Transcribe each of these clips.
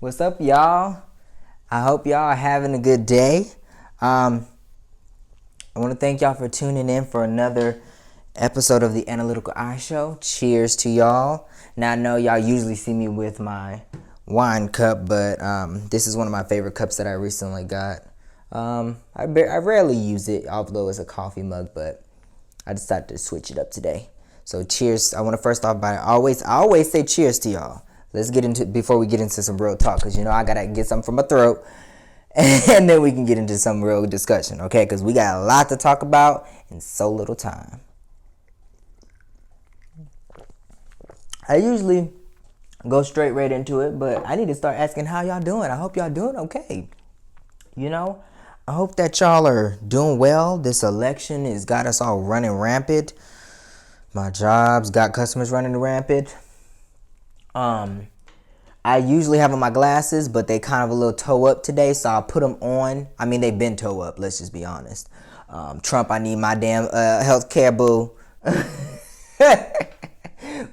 What's up, y'all? I hope y'all are having a good day. I want to thank y'all for tuning in for another episode of the Analytical Eye Show. Cheers to y'all. Now, I know y'all usually see me with my wine cup, but this is one of my favorite cups that I recently got. I rarely use it, although it's a coffee mug, but I decided to switch it up today. So cheers. I want to first off I always say cheers to y'all. Let's get into, before we get into some real talk, because I gotta get something from my throat, and then we can get into some real discussion, okay? Because we got a lot to talk about in so little time. I usually go straight right into it, but I need to start asking how y'all doing. I hope y'all doing okay. I hope that y'all are doing well. This election has got us all running rampant. My job's got customers running rampant. I usually have on my glasses, but they kind of a little toe up today, so I'll put them on. I mean, they've been toe up, let's just be honest. Trump, I need my damn health care, boo. But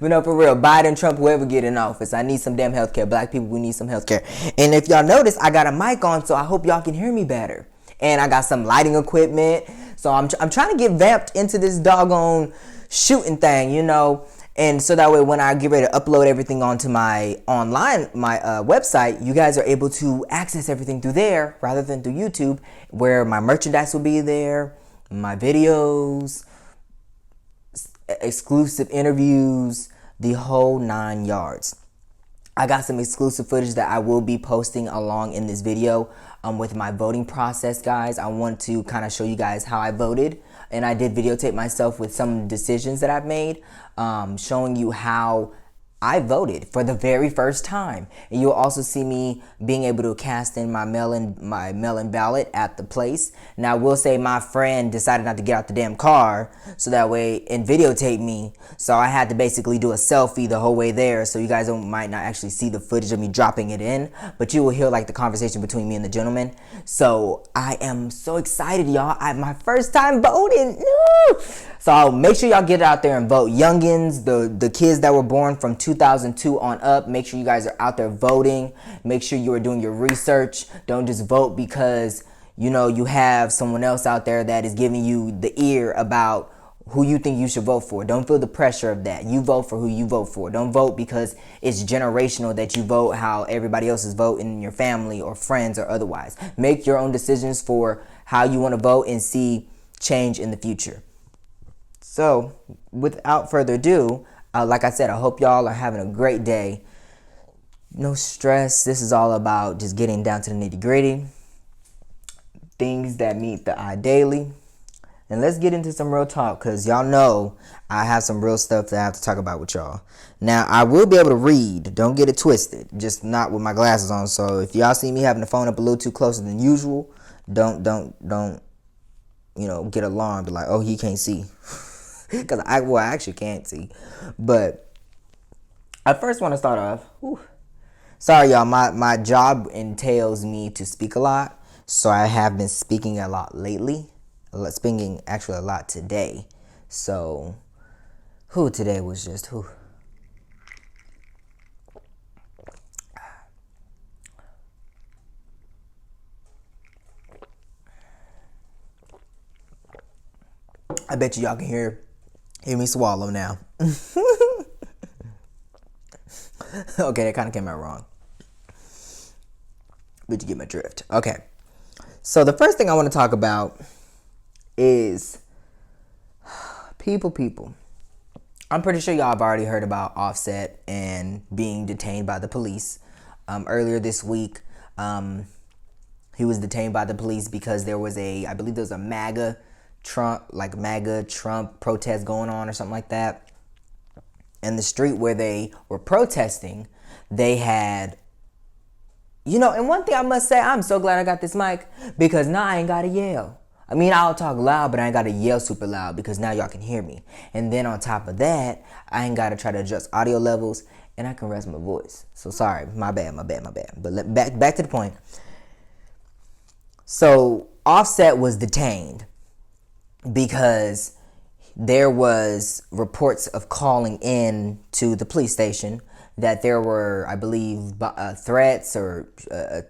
no, for real, Biden, Trump, whoever get in office, I need some damn health care. Black people, we need some health care. And if y'all notice, I got a mic on, so I hope y'all can hear me better. And I got some lighting equipment, so I'm trying to get vamped into this doggone shooting thing, And so that way, when I get ready to upload everything onto my website, you guys are able to access everything through there rather than through YouTube, where my merchandise will be there, my videos, exclusive interviews, the whole 9 yards. I got some exclusive footage that I will be posting along in this video with my voting process, guys. I want to kind of show you guys how I voted. And I did videotape myself with some decisions that I've made, showing you how I voted for the very first time. And you'll also see me being able to cast in my mail-in ballot at the place. Now, I will say my friend decided not to get out the damn car, so that way, and videotape me. So I had to basically do a selfie the whole way there, so you guys might not actually see the footage of me dropping it in, but you will hear like the conversation between me and the gentleman. So I am so excited, y'all. My first time voting. Woo! So make sure y'all get out there and vote. Youngins, the kids that were born from 2002 on up, make sure you guys are out there voting. Make sure you are doing your research. Don't just vote because, you have someone else out there that is giving you the ear about who you think you should vote for. Don't feel the pressure of that. You vote for who you vote for. Don't vote because it's generational that you vote how everybody else is voting in your family or friends or otherwise. Make your own decisions for how you want to vote and see change in the future. So, without further ado, like I said, I hope y'all are having a great day. No stress. This is all about just getting down to the nitty-gritty. Things that meet the eye daily. And let's get into some real talk, because y'all know I have some real stuff that I have to talk about with y'all. Now, I will be able to read. Don't get it twisted. Just not with my glasses on. So, if y'all see me having the phone up a little too closer than usual, don't get alarmed. Be like, oh, he can't see. Because I actually can't see. But I first want to start off. Sorry, y'all. My job entails me to speak a lot. So I have been speaking a lot lately. Speaking actually a lot today. So, today was just, I bet y'all can hear me swallow now. Okay, that kind of came out wrong. But you get my drift. Okay. So the first thing I want to talk about is people. I'm pretty sure y'all have already heard about Offset and being detained by the police. Earlier this week, he was detained by the police because there was I believe there was a MAGA Trump protest going on or something like that. And the street where they were protesting, they had, and one thing I must say, I'm so glad I got this mic, because now I ain't gotta yell. I mean, I'll talk loud, but I ain't gotta yell super loud because now y'all can hear me. And then on top of that, I ain't gotta try to adjust audio levels, and I can rest my voice. So sorry, my bad. But back to the point. So Offset was detained because there was reports of calling in to the police station that there were, I believe, threats or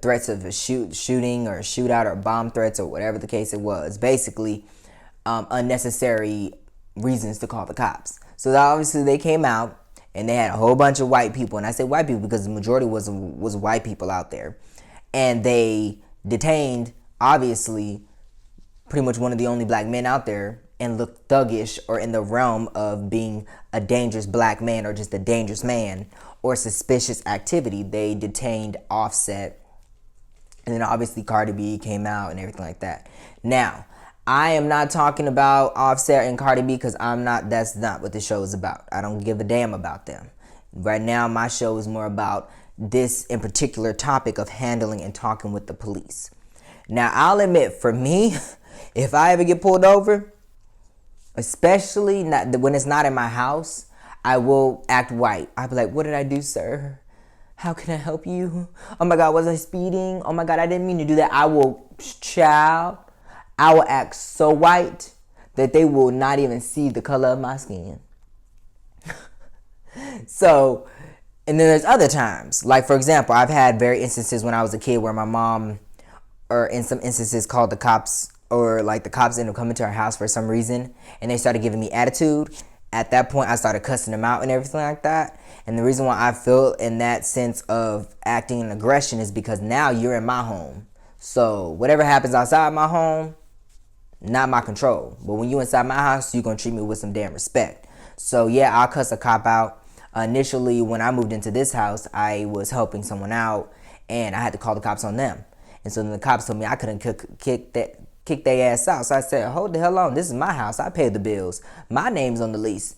threats of a shooting or a shootout or bomb threats or whatever the case it was. Basically, unnecessary reasons to call the cops. So obviously they came out and they had a whole bunch of white people, and I say white people because the majority was white people out there, and they detained, obviously, pretty much one of the only black men out there, and looked thuggish or in the realm of being a dangerous black man or just a dangerous man or suspicious activity. They detained Offset, and then obviously Cardi B came out and everything like that. Now, I am not talking about Offset and Cardi B because that's not what the show is about. I don't give a damn about them. Right now, my show is more about this in particular topic of handling and talking with the police. Now, I'll admit, for me, if I ever get pulled over, especially when it's not in my house, I will act white. I'll be like, what did I do, sir? How can I help you? Oh my God, was I speeding? Oh my God, I didn't mean to do that. I will act so white that they will not even see the color of my skin. So, and then there's other times. Like, for example, I've had instances when I was a kid where my mom, or in some instances, called the cops, or like the cops ended up coming to our house for some reason, and they started giving me attitude. At that point, I started cussing them out and everything like that. And the reason why I feel in that sense of acting in aggression is because now you're in my home. So whatever happens outside my home, not my control. But when you inside my house, you're going to treat me with some damn respect. So yeah, I'll cuss a cop out. Initially, when I moved into this house, I was helping someone out, and I had to call the cops on them. And so then the cops told me I couldn't kick their ass out. So I said, hold the hell on. This is my house. I pay the bills. My name's on the lease.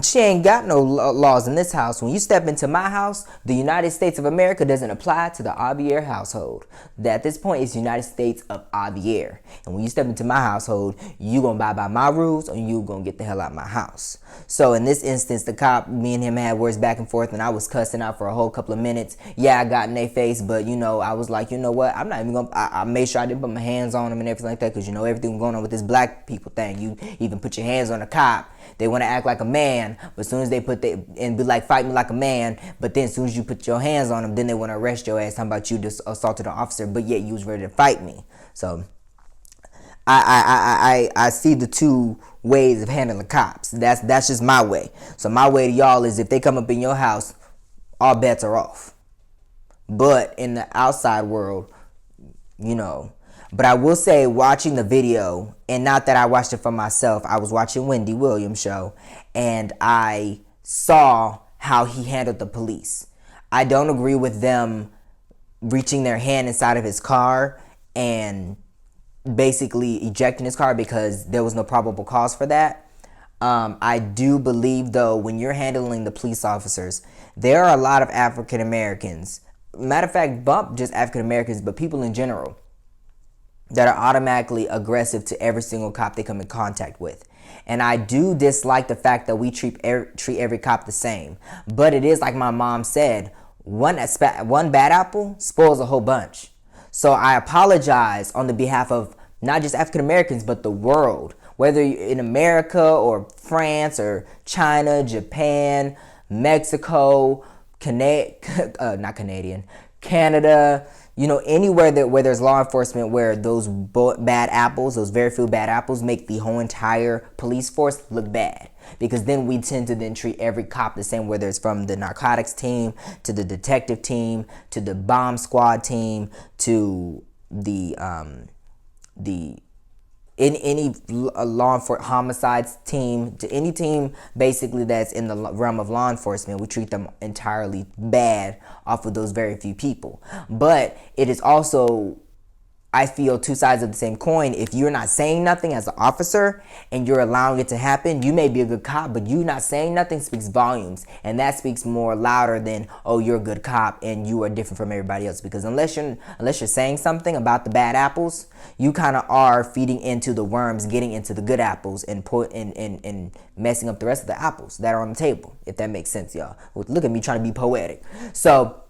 She ain't got no laws in this house. When you step into my house, the United States of America doesn't apply to the Javier household. At this point, it's the United States of Javier. And when you step into my household, you gonna abide by my rules, or you gonna get the hell out of my house. So in this instance, the cop, me and him had words back and forth, and I was cussing out for a whole couple of minutes. Yeah, I got in their face, but I was like, you know what? I'm not even gonna. I made sure I didn't put my hands on them and everything like that, because everything going on with this black people thing. You even put your hands on a cop, they want to act like a man, but as soon as they and be like, fight me like a man, but then as soon as you put your hands on them, then they want to arrest your ass, talking about you just assaulted an officer, but yet you was ready to fight me. So I see the two ways of handling cops. That's just my way. So my way to y'all is, if they come up in your house, all bets are off. But in the outside world, But I will say, watching the video, and not that I watched it for myself, I was watching Wendy Williams' show, and I saw how he handled the police. I don't agree with them reaching their hand inside of his car and basically ejecting his car because there was no probable cause for that. I do believe, though, when you're handling the police officers, there are a lot of African Americans. Matter of fact, bump just African Americans, but people in general, that are automatically aggressive to every single cop they come in contact with. And I do dislike the fact that we treat every cop the same. But it is like my mom said, one bad apple spoils a whole bunch. So I apologize on the behalf of not just African Americans, but the world. Whether you're in America or France or China, Japan, Mexico, Canada, anywhere where there's law enforcement, where those bad apples, those very few bad apples, make the whole entire police force look bad. Because then we tend to then treat every cop the same, whether it's from the narcotics team to the detective team to the bomb squad team to any law enforcement homicides team, to any team basically that's in the realm of law enforcement. We treat them entirely bad off of those very few people. But it is also, I feel, two sides of the same coin. If you're not saying nothing as an officer and you're allowing it to happen, you may be a good cop, but you not saying nothing speaks volumes. And that speaks more louder than, oh, you're a good cop and you are different from everybody else. Because unless you're saying something about the bad apples, you kind of are feeding into the worms, getting into the good apples, and messing up the rest of the apples that are on the table, if that makes sense, y'all. Look at me trying to be poetic. So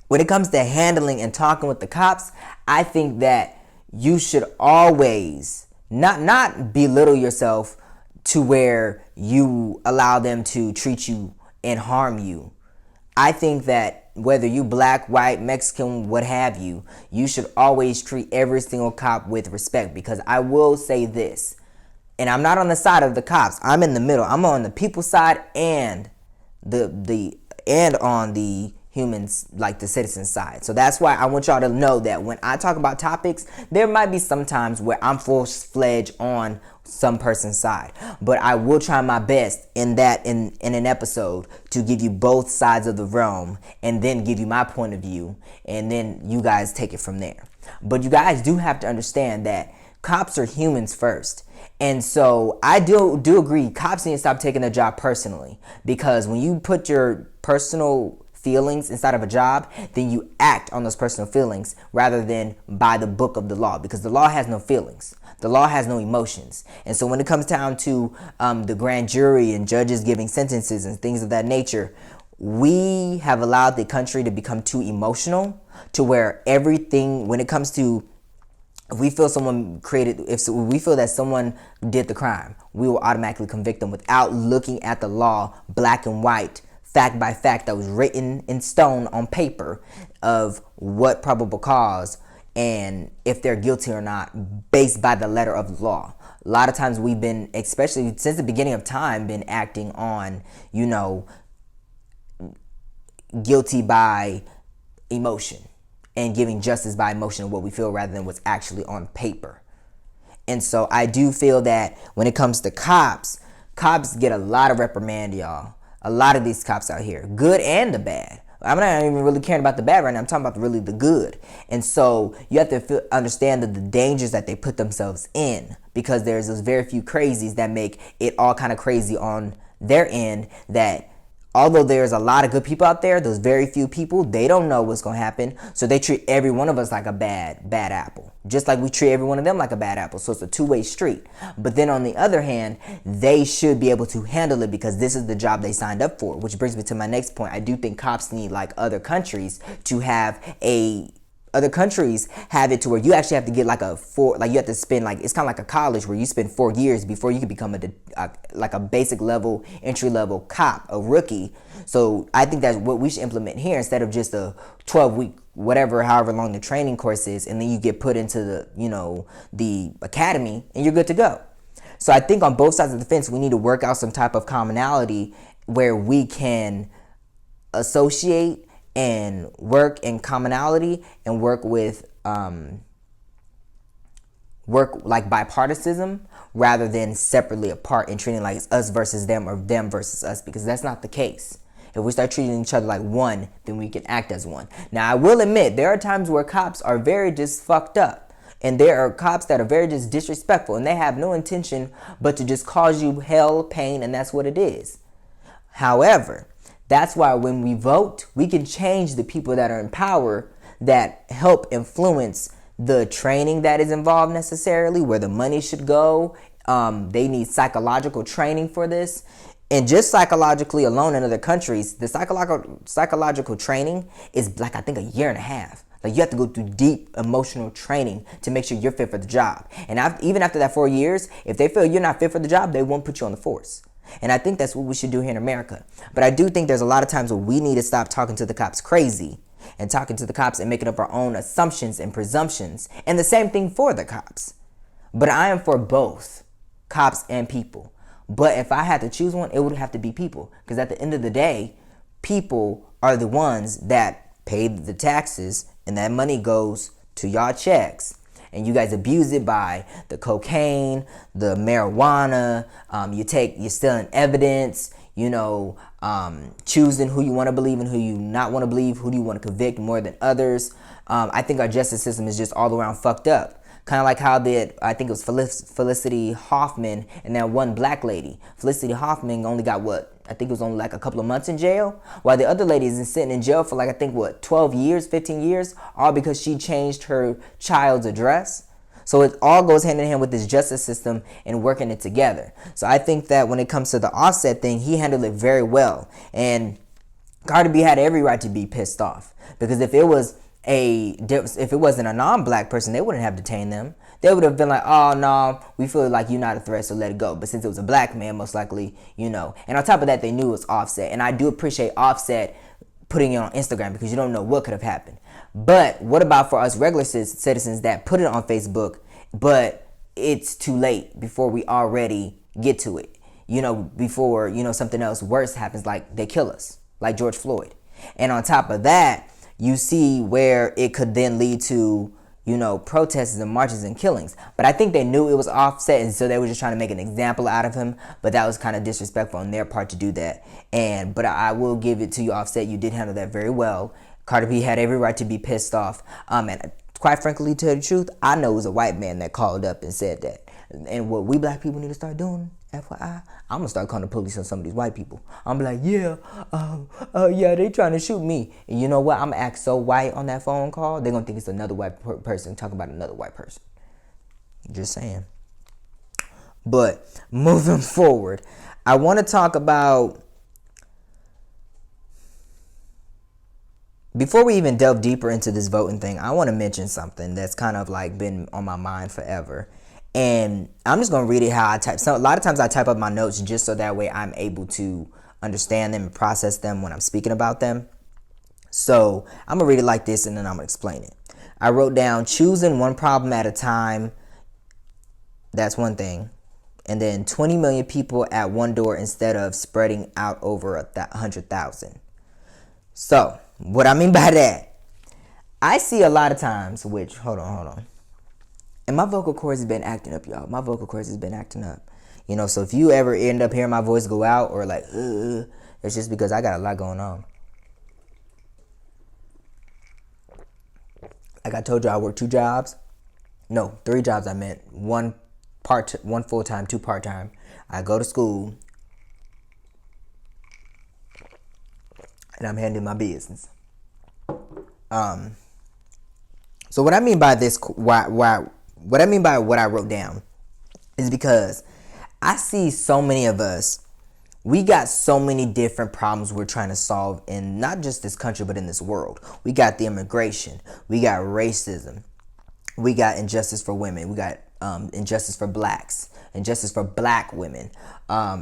when it comes to handling and talking with the cops, I think that you should always not belittle yourself to where you allow them to treat you and harm you. I think that whether you black, white, Mexican, what have you, you should always treat every single cop with respect. Because I will say this, and I'm not on the side of the cops. I'm in the middle. I'm on the people side and on the humans, like the citizen side. So that's why I want y'all to know that when I talk about topics, there might be some times where I'm full-fledged on some person's side, but I will try my best in an episode to give you both sides of the realm and then give you my point of view, and then you guys take it from there. But you guys do have to understand that cops are humans first. And so I do agree, cops need to stop taking their job personally, because when you put your personal feelings inside of a job, then you act on those personal feelings rather than by the book of the law, because the law has no feelings. The law has no emotions. And so when it comes down to the grand jury and judges giving sentences and things of that nature, we have allowed the country to become too emotional to where everything, when it comes to, if we feel we feel that someone did the crime, we will automatically convict them without looking at the law black and white, fact by fact, that was written in stone on paper of what probable cause and if they're guilty or not based by the letter of the law. A lot of times we've been, especially since the beginning of time, been acting on, guilty by emotion and giving justice by emotion of what we feel rather than what's actually on paper. And so I do feel that when it comes to cops get a lot of reprimand, y'all. A lot of these cops out here, good and the bad. I'm not even really caring about the bad right now. I'm talking about really the good. And so you have to understand that the dangers that they put themselves in, because there's those very few crazies that make it all kind of crazy on their end, that although there's a lot of good people out there, those very few people, they don't know what's going to happen. So they treat every one of us like a bad apple, just like we treat every one of them like a bad apple. So it's a two-way street. But then on the other hand, they should be able to handle it because this is the job they signed up for, which brings me to my next point. I do think cops need, like other countries, to have other countries have it to where you actually have to get you have to spend, it's kind of like a college where you spend 4 years before you can become a basic level, entry level cop, a rookie. So I think that's what we should implement here, instead of just a 12-week, however long the training course is, and then you get put into the academy and you're good to go. So I think on both sides of the fence, we need to work out some type of commonality where we can associate and work in commonality and work with bipartisanship rather than separately apart and treating like it's us versus them or them versus us, because that's not the case. If we start treating each other like one, then we can act as one. Now, I will admit, there are times where cops are very just fucked up. And there are cops that are very just disrespectful, and they have no intention but to just cause you hell, pain, and that's what it is. However, that's why when we vote, we can change the people that are in power that help influence the training that is involved necessarily, where the money should go. They need psychological training for this. And just psychologically alone in other countries, the psychological training is I think a year and a half. You have to go through deep emotional training to make sure you're fit for the job. And even after that 4 years, if they feel you're not fit for the job, they won't put you on the force. And I think that's what we should do here in America. But I do think there's a lot of times where we need to stop talking to the cops crazy and talking to the cops and making up our own assumptions and presumptions. And the same thing for the cops. But I am for both cops and people. But if I had to choose one, it would have to be people. Because at the end of the day, people are the ones that pay the taxes, and that money goes to y'all checks. And you guys abuse it by the cocaine, the marijuana, you're stealing evidence, choosing who you want to believe and who you not want to believe, who do you want to convict more than others. I think our justice system is just all around fucked up. Kind of like how I think it was Felicity Huffman and that one black lady. Felicity Huffman only got I think it was only a couple of months in jail, while the other lady is sitting in jail for 12 years, 15 years, all because she changed her child's address. So it all goes hand in hand with this justice system and working it together. So I think that when it comes to the Offset thing, he handled it very well. And Cardi B had every right to be pissed off, because if it wasn't a non-black person, they wouldn't have detained them. They would have been like, oh, no, we feel like you're not a threat, so let it go. But since it was a black man, most likely, And on top of that, they knew it was Offset. And I do appreciate Offset putting it on Instagram because you don't know what could have happened. But what about for us regular citizens that put it on Facebook, but it's too late before we already get to it? Before, something else worse happens, like they kill us, like George Floyd. And on top of that, you see where it could then lead to, protests and marches and killings. But I think they knew it was Offset, and so they were just trying to make an example out of him. But that was kind of disrespectful on their part to do that. But I will give it to you, Offset. You did handle that very well. Cardi B had every right to be pissed off. And quite frankly, to tell the truth, I know it was a white man that called up and said that. And what we black people need to start doing, FYI, I'm gonna start calling the police on some of these white people. I'm like, yeah, they trying to shoot me. And you know what? I'm gonna act so white on that phone call, they're gonna think it's another white person talking about another white person. Just saying. But moving forward, I want to talk about, before we even delve deeper into this voting thing, I want to mention something that's kind of like been on my mind forever. And I'm just going to read it how I type. So a lot of times I type up my notes just so that way I'm able to understand them and process them when I'm speaking about them. So I'm going to read it like this and then I'm going to explain it. I wrote down choosing one problem at a time. That's one thing. And then 20 million people at one door instead of spreading out over 100,000. So what I mean by that, I see a lot of times, which, hold on. And my vocal cords has been acting up, y'all. My vocal cords has been acting up. So if you ever end up hearing my voice go out or like, it's just because I got a lot going on. Like I told you, I work 2 jobs. No, 3 jobs I meant. One full-time, 2 part-time. I go to school. And I'm handling my business. So what I mean by this, what I mean by what I wrote down is because I see so many of us, we got so many different problems we're trying to solve in not just this country, but in this world. We got the immigration. We got racism. We got injustice for women. We got injustice for blacks, injustice for black women,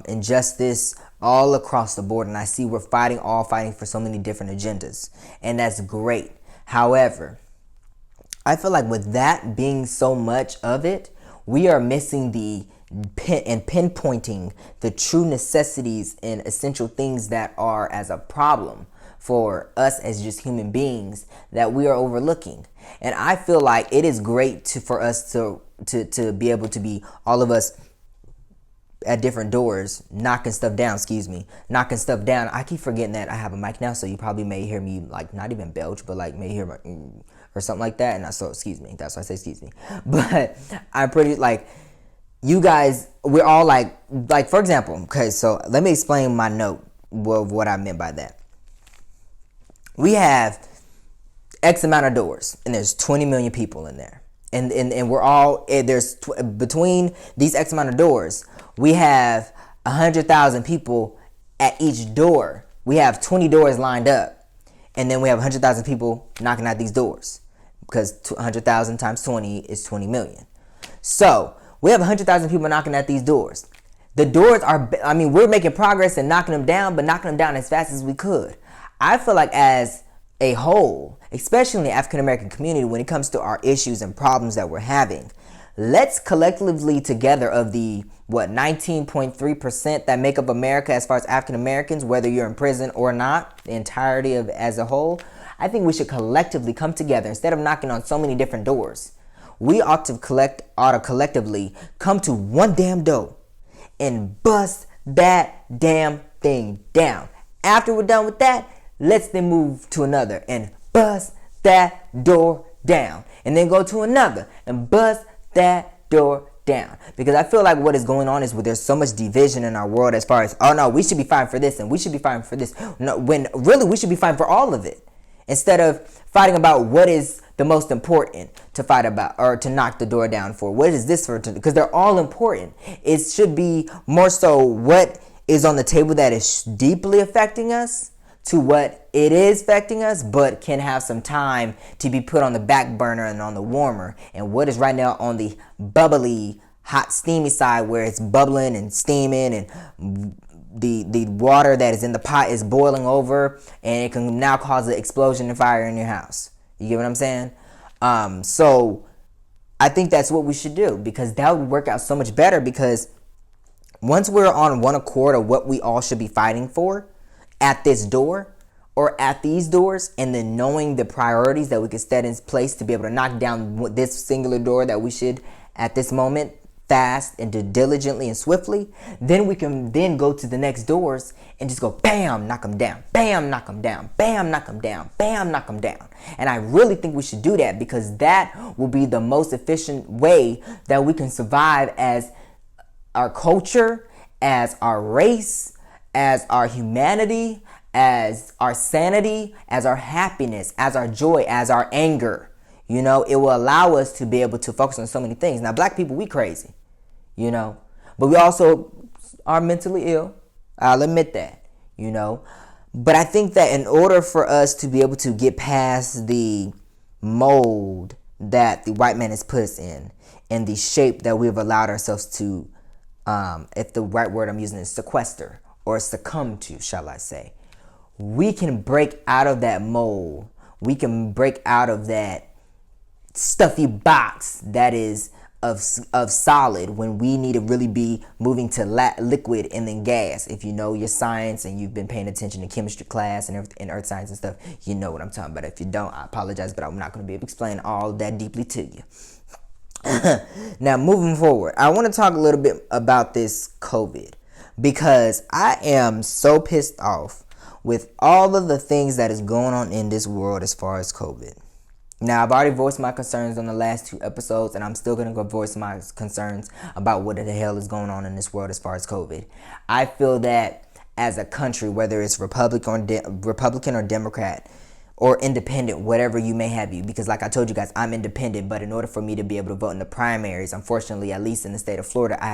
injustice all across the board. And I see we're fighting for so many different agendas. And that's great. However, I feel like with that being so much of it, we are missing pinpointing the true necessities and essential things that are as a problem for us as just human beings that we are overlooking. And I feel like it is great for us to be able to be, all of us at different doors, knocking stuff down. I keep forgetting that I have a mic now, so you probably may hear me like not even belch, but like may hear my or something like that. And excuse me. That's why I say excuse me. But I'm pretty like, you guys, we're all like for example, okay, so let me explain my note of what I meant by that. We have X amount of doors, and there's 20 million people in there. And we're all, between these X amount of doors, we have 100,000 people at each door. We have 20 doors lined up. And then we have 100,000 people knocking at these doors. Because 100,000 times 20 is 20 million. So we have 100,000 people knocking at these doors. The doors are, we're making progress and knocking them down, but knocking them down as fast as we could. I feel like as a whole, especially in the African American community, when it comes to our issues and problems that we're having, let's collectively together of the 19.3% that make up America as far as African Americans, whether you're in prison or not, the entirety of as a whole, I think we should collectively come together instead of knocking on so many different doors. We ought to collectively come to one damn door and bust that damn thing down. After we're done with that, let's then move to another and bust that door down. And then go to another and bust that door down. Because I feel like what is going on is there's so much division in our world as far as, oh no, we should be fighting for this and we should be fighting for this. No, when really we should be fighting for all of it. Instead of fighting about what is the most important to fight about or to knock the door down for. What is this for? Because they're all important. It should be more so what is on the table that is deeply affecting us to what it is affecting us, but can have some time to be put on the back burner and on the warmer. And what is right now on the bubbly, hot, steamy side where it's bubbling and steaming and the water that is in the pot is boiling over, and it can now cause an explosion and fire in your house. You get what I'm saying? So I think that's what we should do, because that would work out so much better, because once we're on one accord of what we all should be fighting for at this door or at these doors, and then knowing the priorities that we could set in place to be able to knock down this singular door that we should at this moment fast and do diligently and swiftly, then we can then go to the next doors and just go bam, knock them down, bam, knock them down, bam, knock them down, bam, knock them down. And I really think we should do that, because that will be the most efficient way that we can survive as our culture, as our race, as our humanity, as our sanity, as our happiness, as our joy, as our anger. You know, it will allow us to be able to focus on so many things. Now, black people, we crazy, you know, but we also are mentally ill. I'll admit that, you know. But I think that in order for us to be able to get past the mold that the white man has put us in, and the shape that we've allowed ourselves to, if the right word I'm using is sequester, or succumb to, shall I say, we can break out of that mold. We can break out of that stuffy box that is of solid, when we need to really be moving to liquid and then gas. If you know your science and you've been paying attention to chemistry class and earth science and stuff, you know what I'm talking about. If you don't, I apologize, but I'm not going to be able to explain all that deeply to you. Now, moving forward, I want to talk a little bit about this COVID, because I am so pissed off with all of the things that is going on in this world as far as COVID. Now, I've already voiced my concerns on the last 2 episodes, and I'm still going to go voice my concerns about what the hell is going on in this world as far as COVID. I feel that as a country, whether it's Republican or Democrat, or independent, whatever you may have you, because like I told you guys, I'm independent, but in order for me to be able to vote in the primaries, unfortunately, at least in the state of Florida, I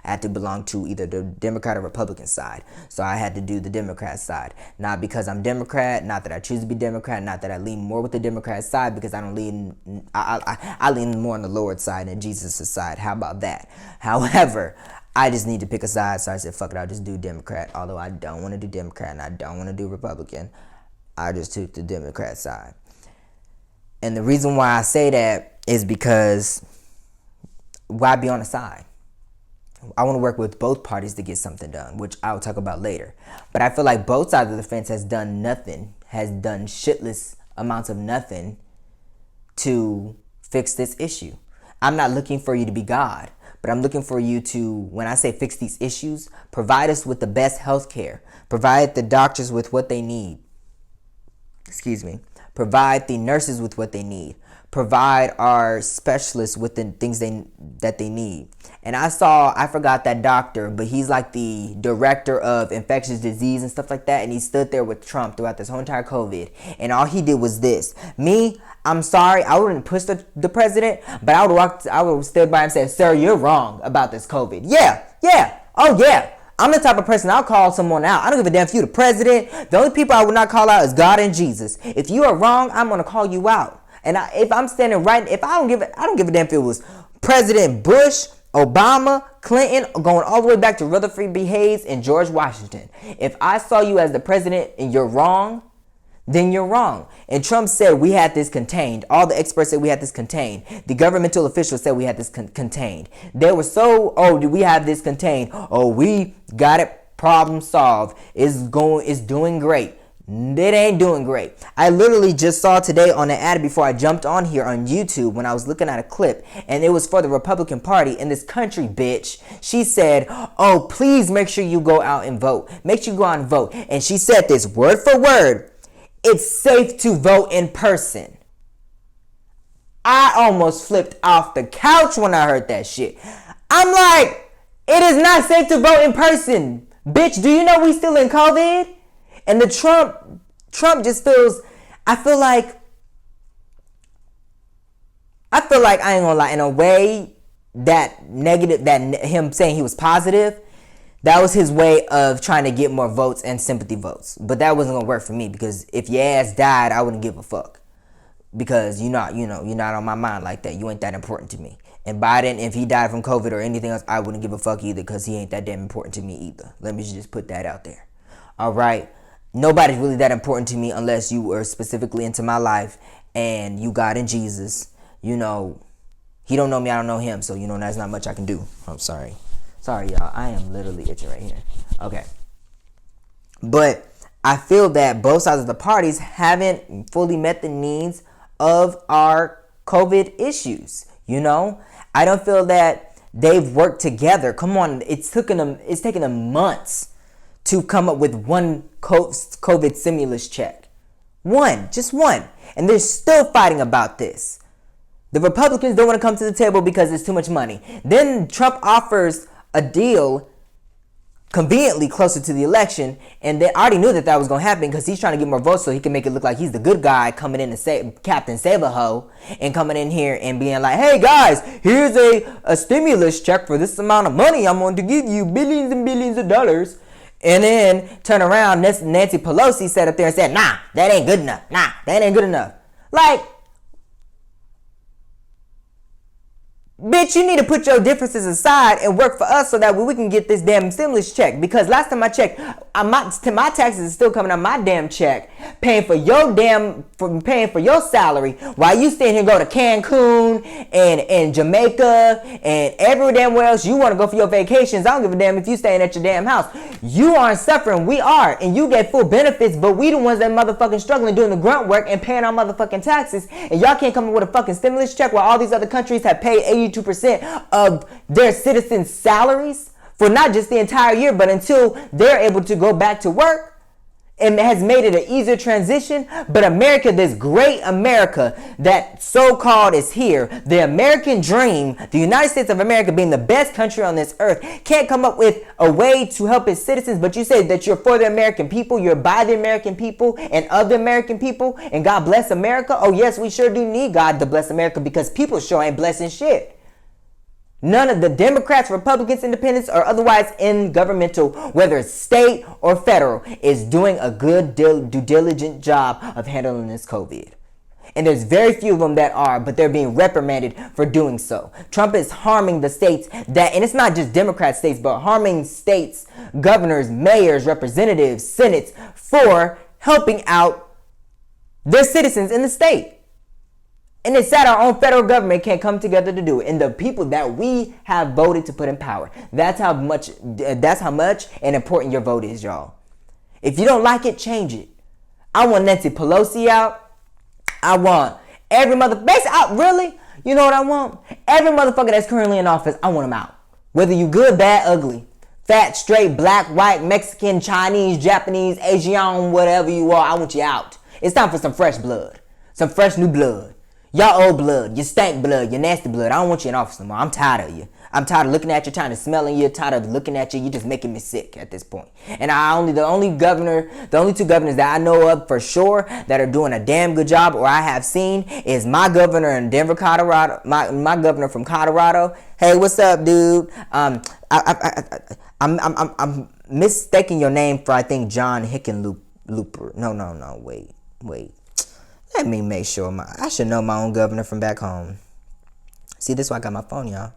had to belong to either the Democrat or Republican side. So I had to do the Democrat side. Not because I'm Democrat, not that I choose to be Democrat, not that I lean more with the Democrat side, because I don't lean, I lean more on the Lord's side than Jesus' side. How about that? However, I just need to pick a side, so I said, fuck it, I'll just do Democrat, although I don't want to do Democrat and I don't want to do Republican. I just took the Democrat side. And the reason why I say that is because why be on a side? I want to work with both parties to get something done, which I'll talk about later. But I feel like both sides of the fence has done nothing, has done shitless amounts of nothing to fix this issue. I'm not looking for you to be God, but I'm looking for you to, when I say fix these issues, provide us with the best health care, provide the doctors with what they need. Provide the nurses with what they need. Provide our specialists with the things that they need. And I forgot that doctor, but he's like the director of infectious disease and stuff like that. And he stood there with Trump throughout this whole entire COVID. And all he did was this. I'm sorry, I wouldn't push the president, but I would stand by him and say, sir, you're wrong about this COVID. Yeah. I'm the type of person, I'll call someone out. I don't give a damn if you're the president. The only people I would not call out is God and Jesus. If you are wrong, I'm going to call you out. And if I'm standing right, I don't give a damn if it was President Bush, Obama, Clinton, going all the way back to Rutherford B. Hayes and George Washington. If I saw you as the president and you're wrong, then you're wrong. And Trump said we had this contained. All the experts said we had this contained. The governmental officials said we had this contained. They were so, do we have this contained? Oh, we got it. Problem solved. It's doing great. It ain't doing great. I literally just saw today on an ad before I jumped on here on YouTube when I was looking at a clip, and it was for the Republican Party in this country, bitch. She said, oh, please make sure you go out and vote. Make sure you go out and vote. And she said this word for word. It's safe to vote in person. I almost flipped off the couch when I heard that shit. I'm like, it is not safe to vote in person. Bitch, do you know we still in COVID? And the Trump just feels, I feel like, I ain't gonna lie, in a way that negative, that him saying he was positive, that was his way of trying to get more votes and sympathy votes. But that wasn't going to work for me, because if your ass died, I wouldn't give a fuck. Because you're not on my mind like that. You ain't that important to me. And Biden, if he died from COVID or anything else, I wouldn't give a fuck either, because he ain't that damn important to me either. Let me just put that out there. All right. Nobody's really that important to me unless you were specifically into my life and you God and Jesus. You know, he don't know me, I don't know him. So, you know, there's not much I can do. I'm sorry. Sorry, y'all. I am literally itching right here. Okay. But I feel that both sides of the parties haven't fully met the needs of our COVID issues. You know, I don't feel that they've worked together. Come on, it's taken them months to come up with one COVID stimulus check. Just one. And they're still fighting about this. The Republicans don't want to come to the table because it's too much money. Then Trump offers a deal conveniently closer to the election, and they already knew that was going to happen because he's trying to get more votes so he can make it look like he's the good guy coming in to say Captain Save-A-Ho, and coming in here and being like, hey guys, here's a stimulus check for this amount of money. I'm going to give you billions and billions of dollars. And then turn around, Nancy Pelosi sat up there and said, nah, that ain't good enough. Nah, that ain't good enough. Like, bitch, you need to put your differences aside and work for us so that we can get this damn stimulus check. Because last time I checked, my taxes is still coming out my damn check, paying for your salary, while you stand here and go to Cancun and Jamaica and every damn where else you want to go for your vacations. I don't give a damn if you staying at your damn house. You aren't suffering, we are, and you get full benefits, but we the ones that motherfucking struggling doing the grunt work and paying our motherfucking taxes, and y'all can't come up with a fucking stimulus check while all these other countries have paid 82% of their citizens' salaries for not just the entire year, but until they're able to go back to work. And it has made it an easier transition. But America, this great America that so-called is here, the American dream, the United States of America being the best country on this earth, can't come up with a way to help its citizens. But you say that you're for the American people, you're by the American people and of the American people, and God bless America. Oh yes, we sure do need God to bless America, because people sure ain't blessing shit. None of the Democrats, Republicans, Independents, or otherwise in governmental, whether it's state or federal, is doing a good, due diligent job of handling this COVID. And there's very few of them that are, but they're being reprimanded for doing so. Trump is harming the states that, and it's not just Democrat states, but harming states, governors, mayors, representatives, senates, for helping out their citizens in the state. And it's sad our own federal government can't come together to do it. And the people that we have voted to put in power. That's how much and important your vote is, y'all. If you don't like it, change it. I want Nancy Pelosi out. I want every really? You know what I want? Every motherfucker that's currently in office, I want them out. Whether you good, bad, ugly, fat, straight, black, white, Mexican, Chinese, Japanese, Asian, whatever you are, I want you out. It's time for some fresh blood. Some fresh new blood. Y'all old blood, you stank blood, you nasty blood. I don't want you in office no more. I'm tired of you. I'm tired of looking at you, tired of smelling you, tired of looking at you. You're just making me sick at this point. And the only two governors that I know of for sure that are doing a damn good job, or I have seen, is my governor in Denver, Colorado. My governor from Colorado. Hey, what's up, dude? I'm mistaking your name for, I think, John Hickenlooper. No. Wait. Let me make sure I should know my own governor from back home. See, this is why I got my phone, y'all.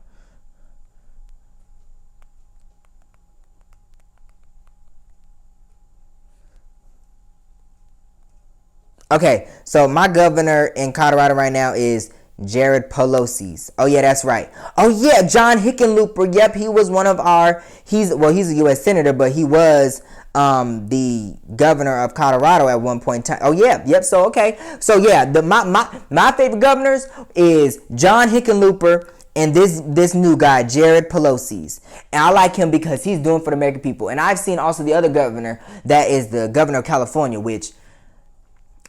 Okay, so my governor in Colorado right now is Jared Pelosi. Oh yeah, that's right. Oh yeah, John Hickenlooper. Yep, he was one of he's a U.S. senator, but he was the governor of Colorado at one point in time. Oh yeah, yep. So okay, so yeah, my favorite governors is John Hickenlooper and this new guy, Jared Pelosi. And I like him because he's doing for the American people. And I've seen also the other governor, that is the governor of California, which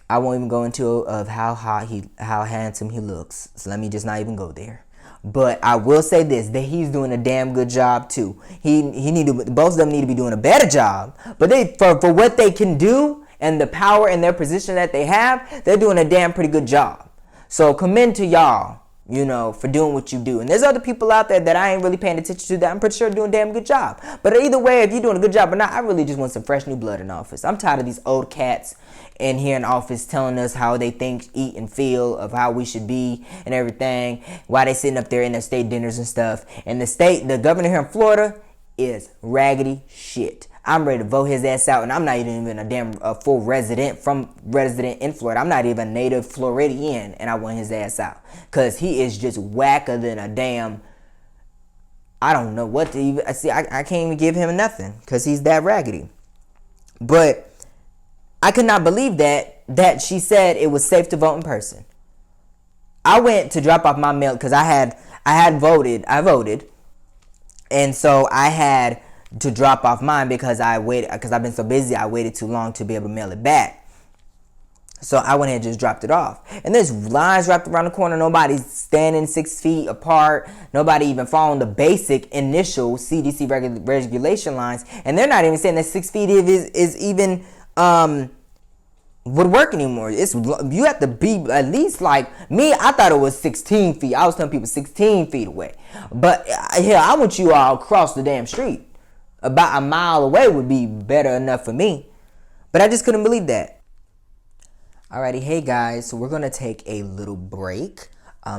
I won't even go into of how handsome he looks. So let me just not even go there. But I will say this, that he's doing a damn good job too. Both of them need to be doing a better job. But for what they can do and the power and their position that they have, they're doing a damn pretty good job. So commend to y'all you know, for doing what you do. And there's other people out there that I ain't really paying attention to that I'm pretty sure are doing a damn good job. But either way, if you're doing a good job or not, I really just want some fresh new blood in office. I'm tired of these old cats in here in office telling us how they think, eat, and feel of how we should be and everything. Why they sitting up there in their state dinners and stuff. And the governor here in Florida is raggedy shit. I'm ready to vote his ass out, and I'm not even a full resident in Florida. I'm not even a native Floridian, and I want his ass out because he is just whacker than a damn. I don't know what to even see. I can't even give him nothing because he's that raggedy. But I could not believe that she said it was safe to vote in person. I went to drop off my mail because I voted, and so I had to drop off mine because I've been so busy. I waited too long to be able to mail it back. So I went ahead and just dropped it off. And there's lines wrapped around the corner. Nobody's standing 6 feet apart. Nobody even following the basic initial CDC regulation lines. And they're not even saying that 6 feet is even would work anymore. You have to be at least like me. I thought it was 16 feet. I was telling people 16 feet away. But hell, I want you all across the damn street. About a mile away would be better enough for me. But I just couldn't believe that. Alrighty, hey guys, so we're going to take a little break.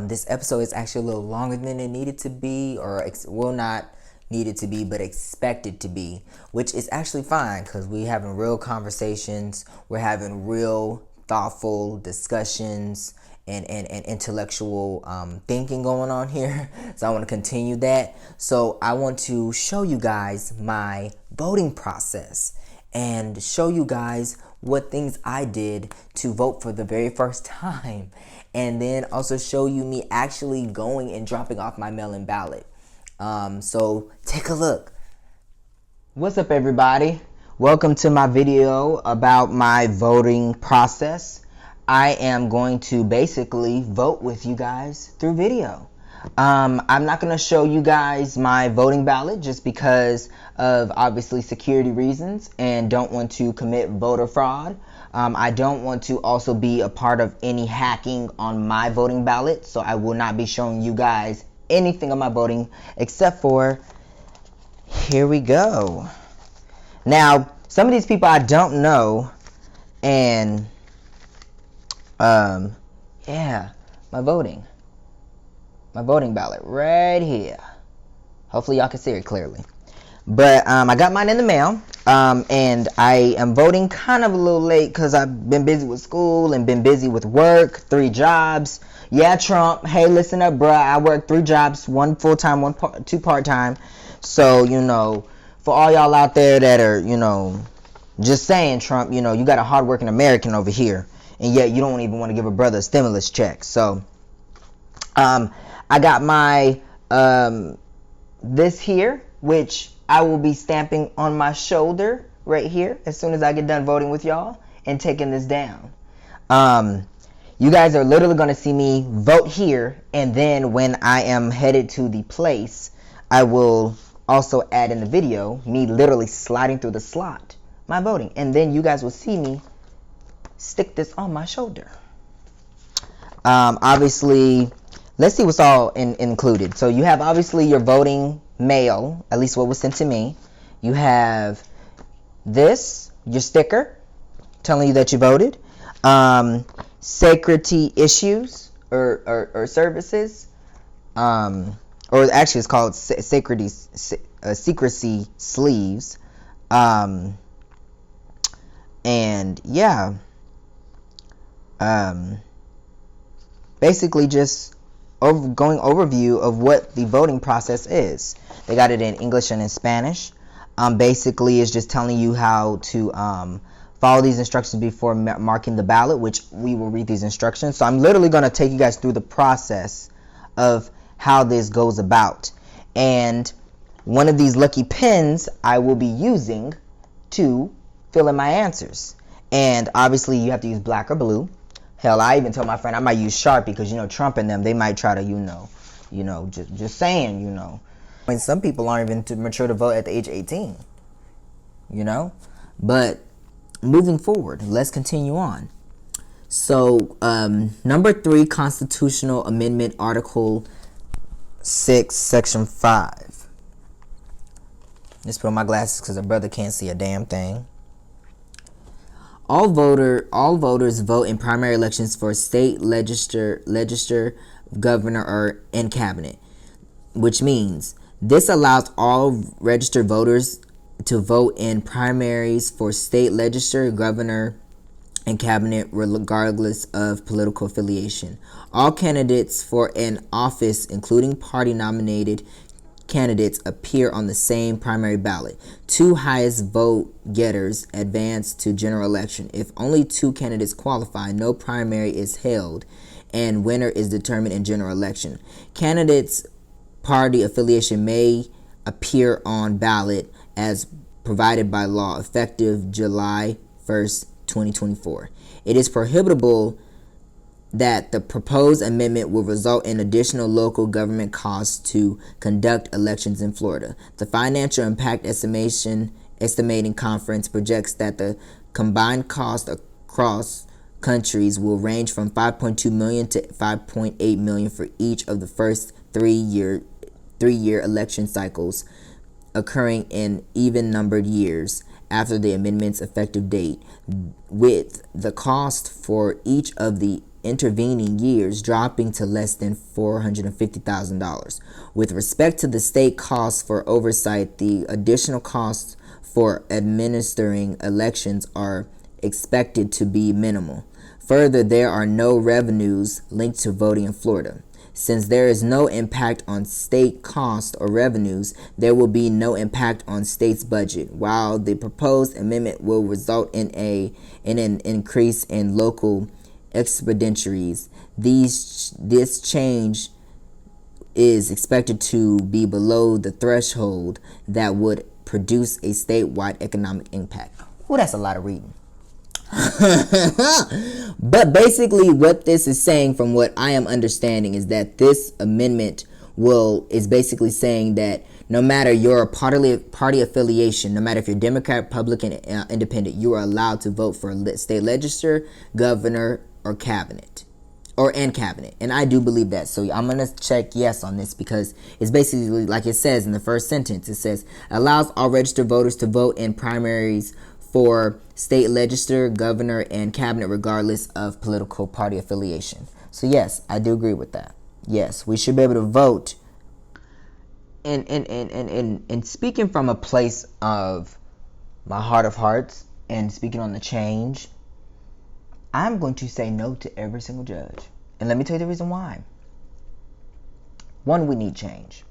This episode is actually a little longer than it needed to be, or not needed to be, but expected to be, which is actually fine because we're having real conversations. We're having real thoughtful discussions and intellectual thinking going on here. So I want to continue that. So I want to show you guys my voting process and show you guys what things I did to vote for the very first time. And then also show you me actually going and dropping off my mail-in ballot. So take a look. What's up, everybody? Welcome to my video about my voting process. I am going to basically vote with you guys through video. I'm not going to show you guys my voting ballot just because of obviously security reasons and don't want to commit voter fraud. I don't want to also be a part of any hacking on my voting ballot, so I will not be showing you guys anything on my voting except for, here we go. Now, some of these people I don't know, and yeah, my voting ballot right here. Hopefully y'all can see it clearly. But I got mine in the mail, and I am voting kind of a little late because I've been busy with school and been busy with work, 3 jobs. Yeah, Trump, hey, listen up, bruh. I work 3 jobs, 1 full-time, 2 part-time. So, you know, for all y'all out there that are, you know, just saying, Trump, you know, you got a hard-working American over here, and yet you don't even want to give a brother a stimulus check. So, I got my, this here, which I will be stamping on my shoulder right here as soon as I get done voting with y'all and taking this down. You guys are literally going to see me vote here, and then when I am headed to the place, I will also add in the video me literally sliding through the slot, my voting, and then you guys will see me stick this on my shoulder. Obviously, let's see what's all included. So you have obviously your voting mail, at least what was sent to me. You have this, your sticker, telling you that you voted. Security issues or services, or actually it's called secrecy sleeves, and yeah, basically just going overview of what the voting process is. They got it in English and in Spanish. Basically it's just telling you how to follow these instructions before marking the ballot, which we will read these instructions. So I'm literally going to take you guys through the process of how this goes about. And one of these lucky pens I will be using to fill in my answers. And obviously you have to use black or blue. Hell, I even told my friend I might use Sharpie because, you know, Trump and them, they might try to, just saying, you know. I mean, some people aren't even too mature to vote at the age of 18, you know. But moving forward, let's continue on. So, number 3, Constitutional Amendment, Article 6, Section 5. Just put on my glasses because the brother can't see a damn thing. All voters vote in primary elections for state legislature, governor, and cabinet, which means this allows all registered voters to vote in primaries for state legislature, governor, and cabinet regardless of political affiliation. All candidates for an office, including party-nominated candidates, appear on the same primary ballot. 2 highest vote getters advance to general election. If only 2 candidates qualify, no primary is held, and winner is determined in general election. Candidates' party affiliation may appear on ballot as provided by law effective July 1st, 2024. It is prohibitable that the proposed amendment will result in additional local government costs to conduct elections in Florida. The Financial Impact Estimating Conference projects that the combined cost across countries will range from $5.2 million to $5.8 million for each of the first three-year election cycles, occurring in even-numbered years after the amendment's effective date, with the cost for each of the intervening years dropping to less than $450,000. With respect to the state costs for oversight, the additional costs for administering elections are expected to be minimal. Further, there are no revenues linked to voting in Florida. Since there is no impact on state costs or revenues, there will be no impact on state's budget. While the proposed amendment will result in an increase in local expenditures, this change is expected to be below the threshold that would produce a statewide economic impact. Well, that's a lot of reading. But basically what this is saying, from what I am understanding, is that this amendment is basically saying that no matter your party affiliation, no matter if you're Democrat, Republican, Independent, you are allowed to vote for state legislature, governor, or cabinet, and cabinet. And I do believe that. So I'm going to check yes on this, because it's basically like it says in the first sentence. It says, allows all registered voters to vote in primaries for state legislature, governor, and cabinet regardless of political party affiliation. So yes, I do agree with that. Yes, we should be able to vote. And speaking from a place of my heart of hearts and speaking on the change, I'm going to say no to every single judge. And let me tell you the reason why. One, we need change.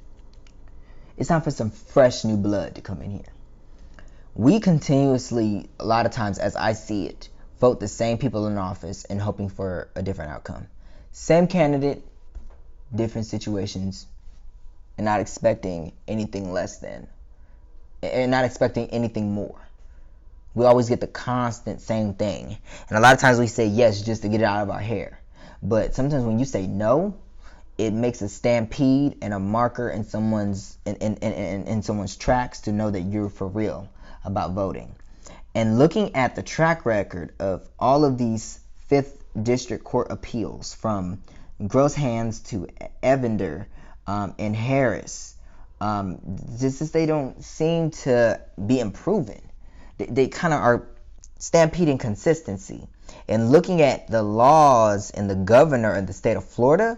It's time for some fresh new blood to come in here. We continuously, a lot of times as I see it, vote the same people in office and hoping for a different outcome. Same candidate, different situations, and not expecting anything less than, and not expecting anything more. We always get the constant same thing. And a lot of times we say yes just to get it out of our hair. But sometimes when you say no, it makes a stampede and a marker in someone's in someone's tracks to know that you're for real about voting. And looking at the track record of all of these 5th District Court appeals, from Gross Hands to Evander and Harris, just as they don't seem to be improving. They kind of are stampeding consistency. And looking at the laws and the governor of the state of Florida,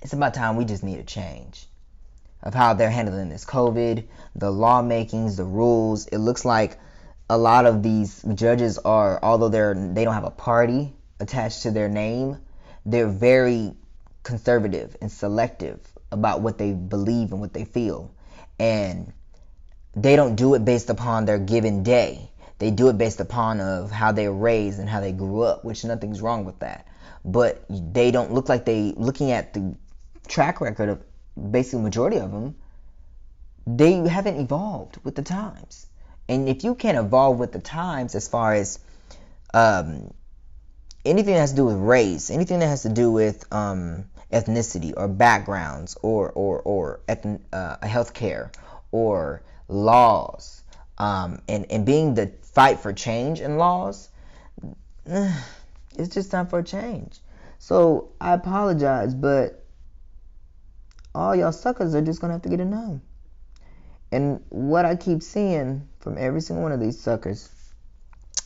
it's about time we just need a change of how they're handling this COVID, the lawmakings, the rules. It looks like a lot of these judges are, although they don't have a party attached to their name, they're very conservative and selective about what they believe and what they feel. And they don't do it based upon their given day. They do it based upon of how they were raised and how they grew up, which nothing's wrong with that. But they don't look like looking at the track record of basically majority of them, they haven't evolved with the times. And if you can't evolve with the times as far as anything that has to do with race, anything that has to do with ethnicity or backgrounds or healthcare or laws, and being the fight for change in laws, It's just time for a change. So I apologize, but all y'all suckers are just gonna have to get a no. And what I keep seeing from every single one of these suckers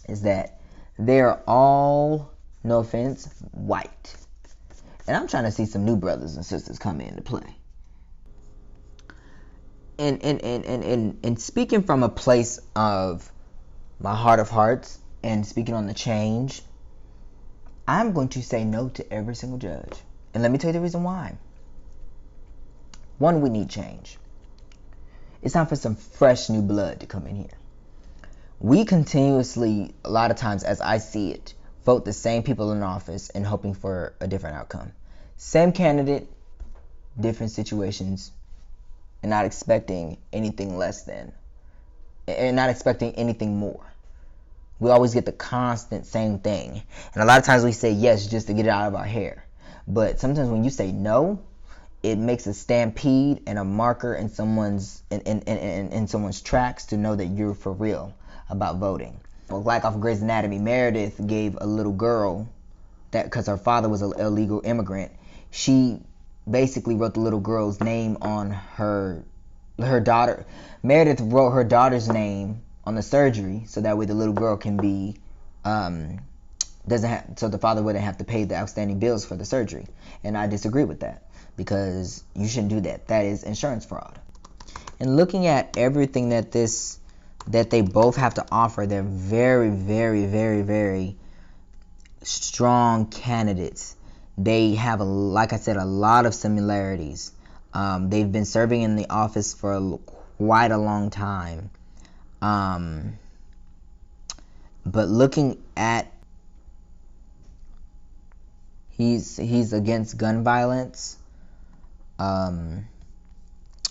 is that they're all, no offense, white. And I'm trying to see some new brothers and sisters come into play. And speaking from a place of my heart of hearts and speaking on the change, I'm going to say no to every single judge. And let me tell you the reason why. One, we need change. It's time for some fresh new blood to come in here. We continuously, a lot of times as I see it, vote the same people in office and hoping for a different outcome. Same candidate, different situations, and not expecting anything less than, and not expecting anything more. We always get the constant same thing. And a lot of times we say yes just to get it out of our hair. But sometimes when you say no, it makes a stampede and a marker in someone's in someone's tracks to know that you're for real about voting. Like off of Grey's Anatomy, Meredith gave a little girl that, because her father was an illegal immigrant, she basically wrote the little girl's name on her daughter. Meredith wrote her daughter's name on the surgery so that way the little girl can be so the father wouldn't have to pay the outstanding bills for the surgery. And I disagree with that, because you shouldn't do that. That is insurance fraud. And looking at everything that they both have to offer, they're very, very, very, very strong candidates. They have, like I said, a lot of similarities. They've been serving in the office for quite a long time. But looking at, he's against gun violence,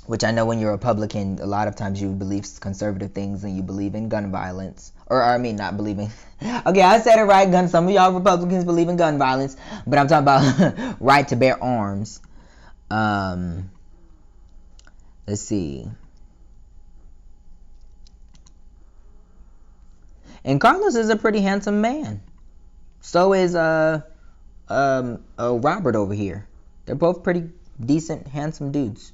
which I know when you're a Republican, a lot of times you believe conservative things and you believe in gun violence. Or I mean, not believing. Okay, I said it right. Some of y'all Republicans believe in gun violence, but I'm talking about right to bear arms. Let's see. And Carlos is a pretty handsome man. So is Robert over here. They're both pretty decent, handsome dudes.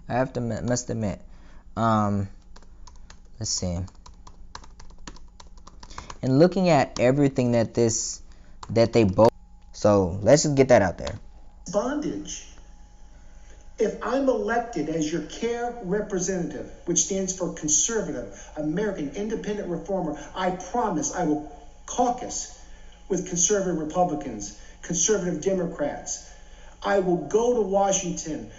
I must admit. Let's see. And looking at everything that they both. So let's just get that out there. Bondage. If I'm elected as your CARE representative, which stands for Conservative, American Independent Reformer, I promise I will caucus with conservative Republicans, conservative Democrats. I will go to Washington,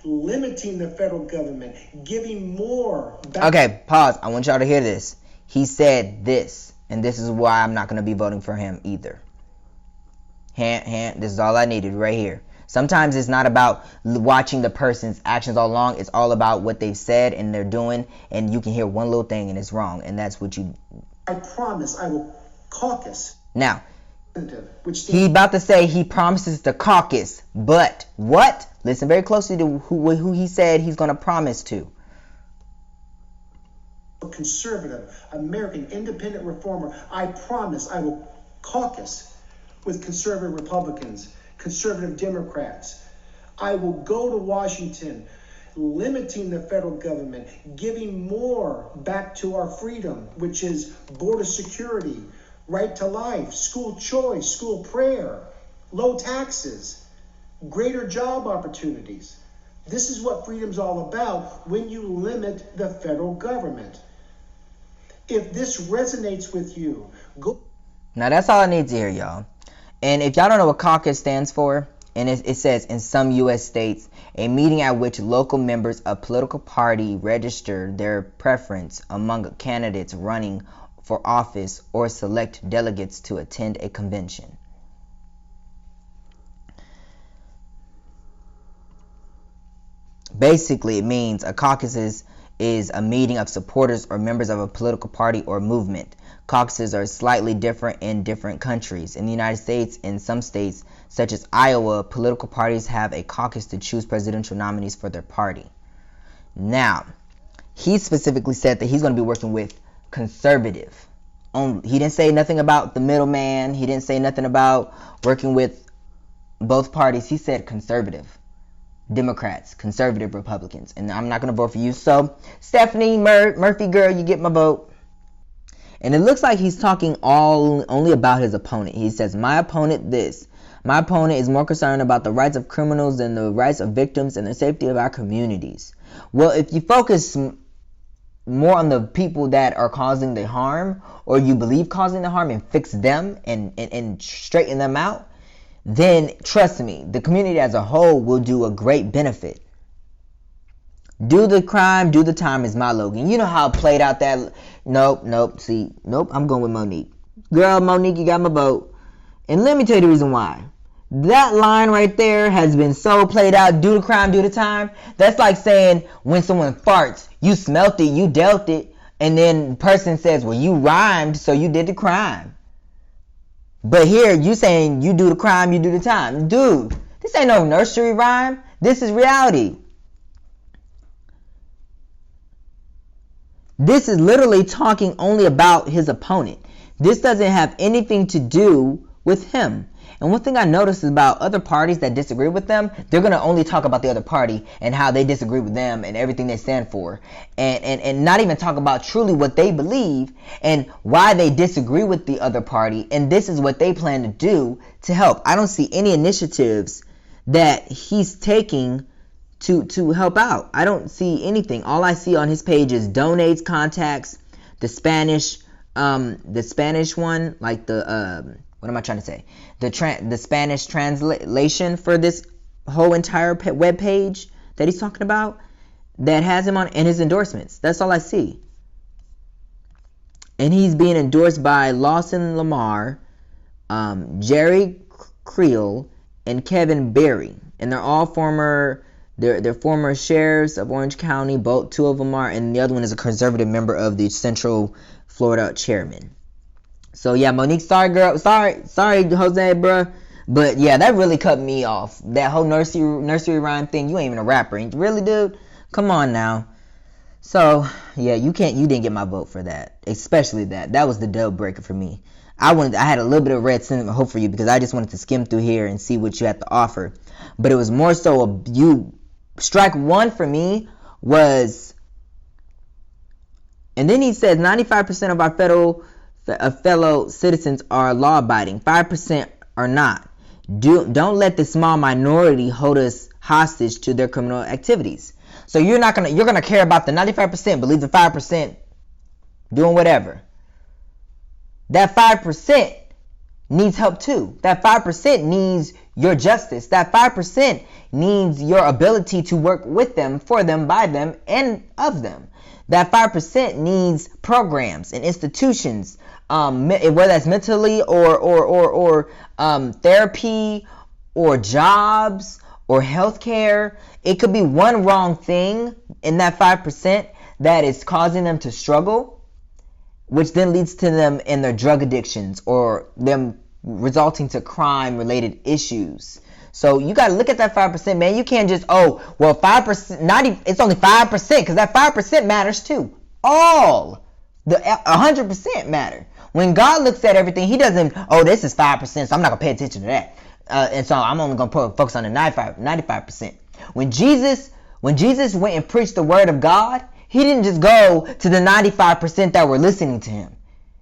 limiting the federal government, giving more back. Okay, pause. I want y'all to hear this. He said this, and this is why I'm not going to be voting for him either. This is all I needed right here. Sometimes it's not about watching the person's actions all along. It's all about what they've said and they're doing, and you can hear one little thing and it's wrong, and that's what you. I promise I will caucus. Now, he about to say he promises to caucus, but what? Listen very closely to who he said he's going to promise to. Conservative, American Independent Reformer, I promise I will caucus with conservative Republicans, conservative Democrats. I will go to Washington, limiting the federal government, giving more back to our freedom, which is border security, right to life, school choice, school prayer, low taxes, greater job opportunities. This is what freedom's all about when you limit the federal government. If this resonates with you, go. Now that's all I need to hear, y'all. And if y'all don't know what caucus stands for, and it says in some U.S. states, a meeting at which local members of political party register their preference among candidates running for office or select delegates to attend a convention. Basically, it means a caucus is a meeting of supporters or members of a political party or movement. Caucuses are slightly different in different countries. In the United States, in some states, such as Iowa, political parties have a caucus to choose presidential nominees for their party. Now, he specifically said that he's going to be working with conservative He didn't say nothing about the middleman. He didn't say nothing about working with both parties. He said conservative Democrats, conservative Republicans, and I'm not going to vote for you. So, Stephanie Murphy, girl, you get my vote. And it looks like he's talking only about his opponent. He says, my opponent this. My opponent is more concerned about the rights of criminals than the rights of victims and the safety of our communities. Well, if you focus more on the people that are causing the harm, or you believe causing the harm, and fix them and straighten them out, then trust me, the community as a whole will do a great benefit. Do the crime, do the time is my slogan. You know how it played out that... Nope, I'm going with Monique. Girl, Monique, you got my vote. And let me tell you the reason why. That line right there has been so played out. Do the crime, do the time. That's like saying when someone farts, you smelt it, you dealt it, and then the person says, well, you rhymed, so you did the crime. But here, you saying you do the crime, you do the time. Dude, this ain't no nursery rhyme. This is reality. This is literally talking only about his opponent. This doesn't have anything to do with him. And one thing I noticed is about other parties that disagree with them, they're going to only talk about the other party and how they disagree with them and everything they stand for. And not even talk about truly what they believe and why they disagree with the other party. And this is what they plan to do to help. I don't see any initiatives that he's taking to help out. I don't see anything. All I see on his page is donates, contacts, the Spanish one, like the what am I trying to say? The Spanish translation for this whole entire web page that he's talking about, that has him on, and his endorsements. That's all I see. And he's being endorsed by Lawson Lamar, Jerry Creel, and Kevin Berry, and they're all former sheriffs of Orange County. Both two of them are, and the other one is a conservative member of the Central Florida chairman. So yeah, Monique, sorry girl, sorry Jose, bruh, but yeah, that really cut me off. That whole nursery rhyme thing. You ain't even a rapper, really, dude. Come on now. So yeah, you didn't get my vote for that, especially that. That was the deal breaker for me. I had a little bit of red sentiment hope for you because I just wanted to skim through here and see what you had to offer, but it was more so strike one for me was, and then he says 95% of our fellow citizens are law-abiding, 5% are not. Don't let the small minority hold us hostage to their criminal activities. So you're gonna care about the 95%, but leave the 5% doing whatever. That 5% needs help too. That 5% needs your justice. That 5% needs your ability to work with them, for them, by them, and of them. That 5% needs programs and institutions, whether that's mentally or therapy or jobs or healthcare. It could be one wrong thing in that 5% that is causing them to struggle, which then leads to them in their drug addictions or them resulting to crime-related issues. So you got to look at that 5%, man. You can't just, 5%, it's only 5%, because that 5% matters too. All the 100% matter. When God looks at everything, he doesn't, this is 5%, so I'm not going to pay attention to that. And so I'm only going to focus on the 95%. When Jesus went and preached the word of God, he didn't just go to the 95% that were listening to him.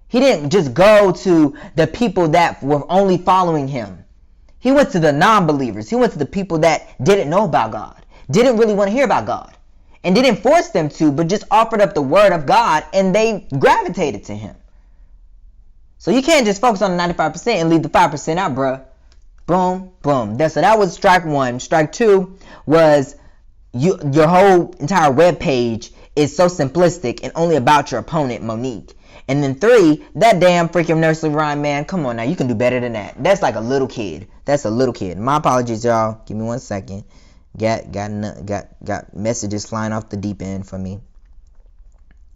He didn't just go to the people that were only following him. He went to the non-believers. He went to the people that didn't know about God, didn't really want to hear about God, and didn't force them to, but just offered up the word of God, and they gravitated to him. So you can't just focus on the 95% and leave the 5% out, bruh. Boom, boom. So that was strike one. Strike two was your whole entire web page is so simplistic and only about your opponent, Monique. And then 3, that damn freaking nursery rhyme, man. Come on now, you can do better than that. That's like a little kid. That's a little kid. My apologies, y'all. Give me 1 second. Got messages flying off the deep end from me.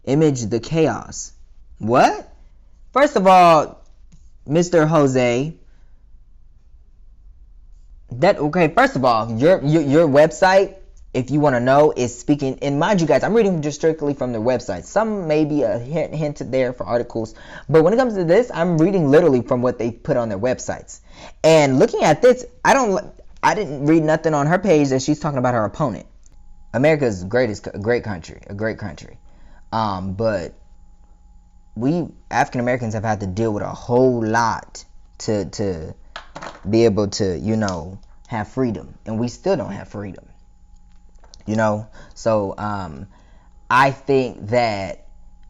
Image the chaos. What? First of all, Mr. Jose. First of all, your website if you want to know, is speaking, and mind you guys, I'm reading just strictly from their website. Some may be a hint there for articles, but when it comes to this, I'm reading literally from what they put on their websites. And looking at this, I didn't read nothing on her page that she's talking about her opponent. America's a great country, but we African Americans have had to deal with a whole lot to be able to, you know, have freedom, and we still don't have freedom. You know, so I think that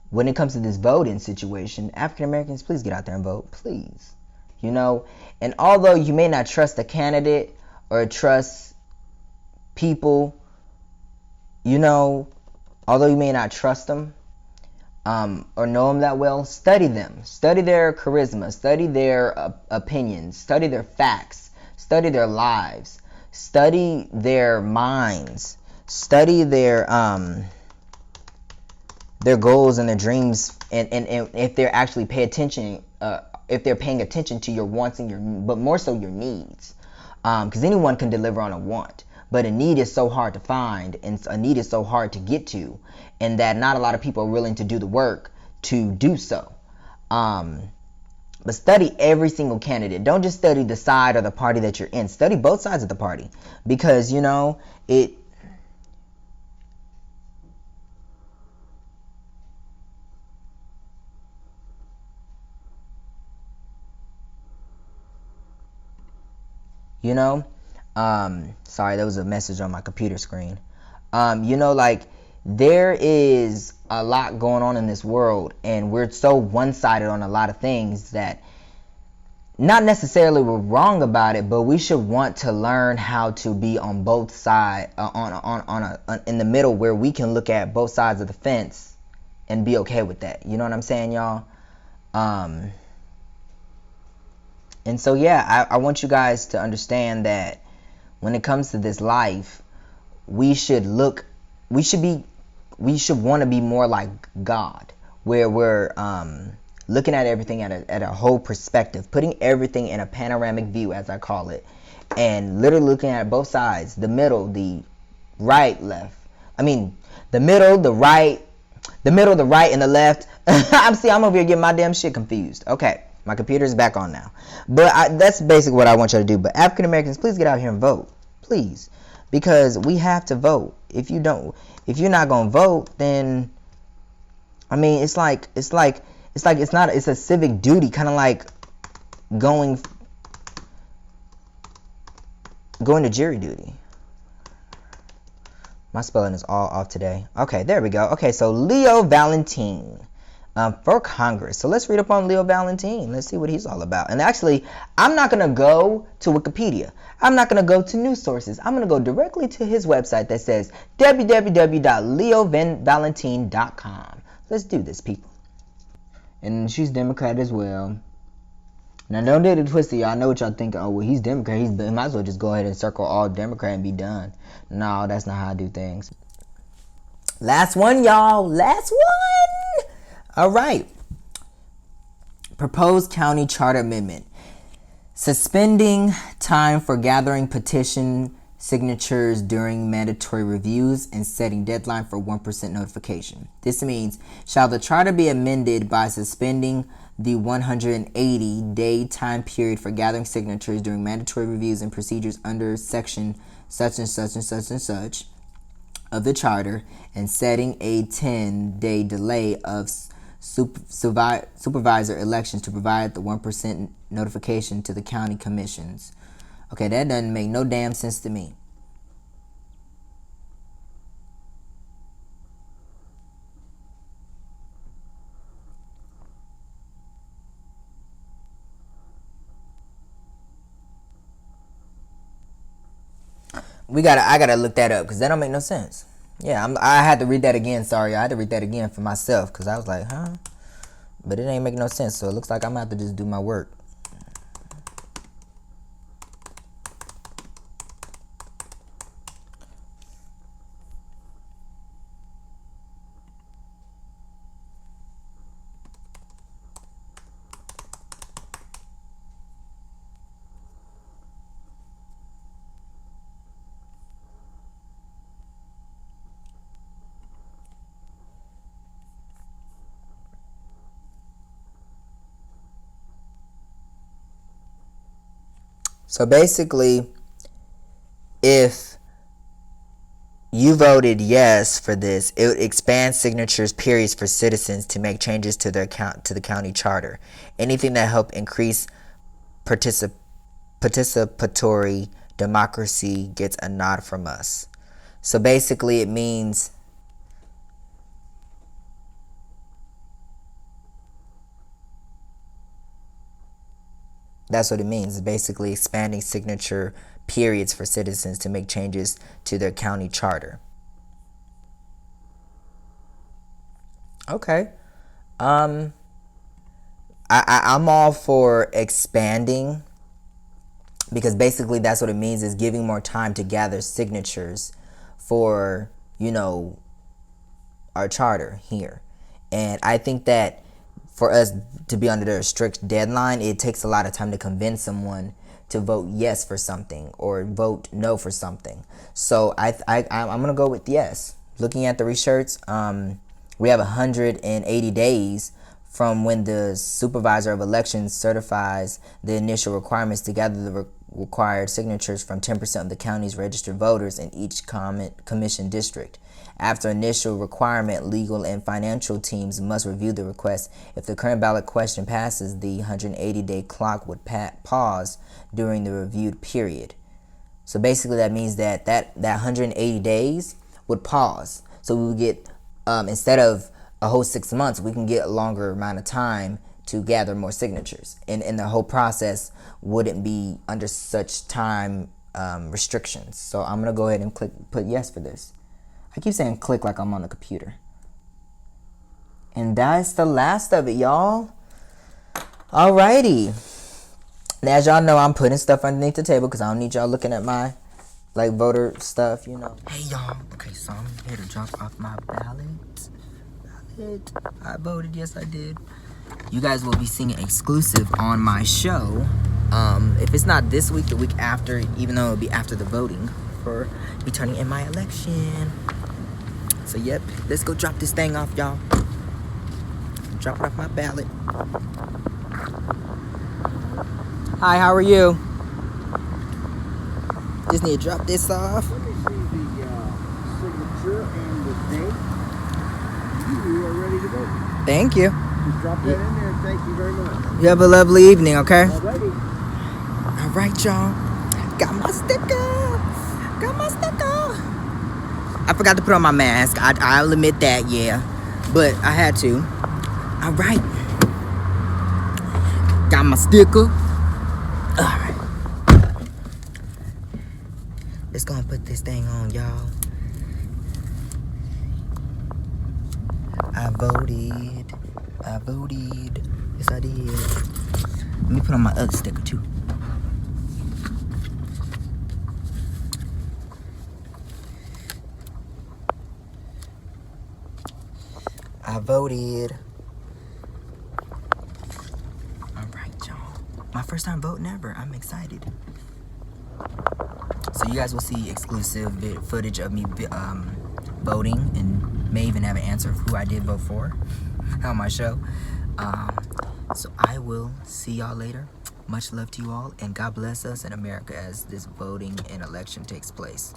when it comes to this voting situation, African Americans, please get out there and vote, please. You know, and although you may not trust a candidate or trust people, you know, although you may not trust them or know them that well, study them. Study their charisma, study their opinions, study their facts, study their lives, study their minds. Study their goals and their dreams, and if they're actually if they're paying attention to your wants and but more so your needs, because anyone can deliver on a want, but a need is so hard to find, and a need is so hard to get to, and that not a lot of people are willing to do the work to do so. But study every single candidate. Don't just study the side or the party that you're in. Study both sides of the party, because you know it. You know, sorry, there was a message on my computer screen. You know, like, there is a lot going on in this world, and we're so one-sided on a lot of things that not necessarily we're wrong about it, but we should want to learn how to be on both sides, in the middle, where we can look at both sides of the fence and be okay with that. You know what I'm saying, y'all? And so, yeah, I want you guys to understand that when it comes to this life, we should want to be more like God, where we're looking at everything at a whole perspective, putting everything in a panoramic view, as I call it, and literally looking at both sides, the middle, the right, left. I mean, the middle, the right, and the left. I'm over here getting my damn shit confused. Okay. My computer's back on now. But that's basically what I want you to do. But African Americans, please get out here and vote. Please. Because we have to vote. If you're not going to vote, then, I mean, it's a civic duty, kind of like going to jury duty. My spelling is all off today. Okay, there we go. Okay, so Leo Valentin. For Congress. So let's read up on Leo Valentin. Let's see what he's all about. And actually, I'm not going to go to Wikipedia. I'm not going to go to news sources. I'm going to go directly to his website that says www.leovalentin.com. Let's do this, people. And she's Democrat as well. Now, don't get it twisted, y'all. I know what y'all think. Oh, well, he's Democrat. He might as well just go ahead and circle all Democrat and be done. No, that's not how I do things. Last one, y'all. Last one. All right. Proposed county charter amendment. Suspending time for gathering petition signatures during mandatory reviews and setting deadline for 1% notification. This means, shall the charter be amended by suspending the 180-day time period for gathering signatures during mandatory reviews and procedures under section such and such and such and such of the charter, and setting a 10-day delay of supervisor elections to provide the 1% notification to the county commissions. Okay, that doesn't make no damn sense to me. I gotta look that up, because that don't make no sense. Yeah, I had to read that again. Sorry, I had to read that again for myself, because I was like, huh? But it ain't make no sense, so it looks like I'm gonna have to just do my work. So basically, if you voted yes for this, it would expand signatures periods for citizens to make changes to their to the county charter. Anything that help increase participatory democracy gets a nod from us. So basically, it means that's what it means. It's basically expanding signature periods for citizens to make changes to their county charter. Okay. I'm all for expanding, because basically that's what it means, is giving more time to gather signatures for, our charter here. And I think that for us to be under a strict deadline, it takes a lot of time to convince someone to vote yes for something or vote no for something. So I'm gonna go with yes. Looking at the research, we have 180 days from when the supervisor of elections certifies the initial requirements to gather the required signatures from 10% of the county's registered voters in each commission district. After initial requirement, legal and financial teams must review the request. If the current ballot question passes, the 180-day clock would pause during the reviewed period. So basically that means that 180 days would pause. So we would get, instead of a whole 6 months, we can get a longer amount of time to gather more signatures. And the whole process wouldn't be under such time restrictions. So I'm going to go ahead and put yes for this. I keep saying click like I'm on the computer. And that's the last of it, y'all. Alrighty. Now, as y'all know, I'm putting stuff underneath the table because I don't need y'all looking at my voter stuff, Hey, y'all. Okay, so I'm here to drop off my ballot. I voted. Yes, I did. You guys will be seeing it exclusive on my show. If it's not this week, the week after, even though it'll be after the voting for me turning in my election. So, yep. Let's go drop this thing off, y'all. Dropping off my ballot. Hi, how are you? Just need to drop this off. Let me see the signature and the date. You are ready to vote. Thank you. Just drop that in there. Thank you very much. You have a lovely evening, okay? Alrighty. All right, y'all. Got my sticker. Got my sticker. I forgot to put on my mask. I'll admit that, yeah. But I had to. All right. Got my sticker. All right. Let's go and put this thing on, y'all. I voted. Yes, I did. Let me put on my other sticker, too. I voted. All right, y'all. My first time voting ever. I'm excited. So you guys will see exclusive footage of me voting, and may even have an answer of who I did vote for on my show. So I will see y'all later. Much love to you all, and God bless us in America as this voting and election takes place.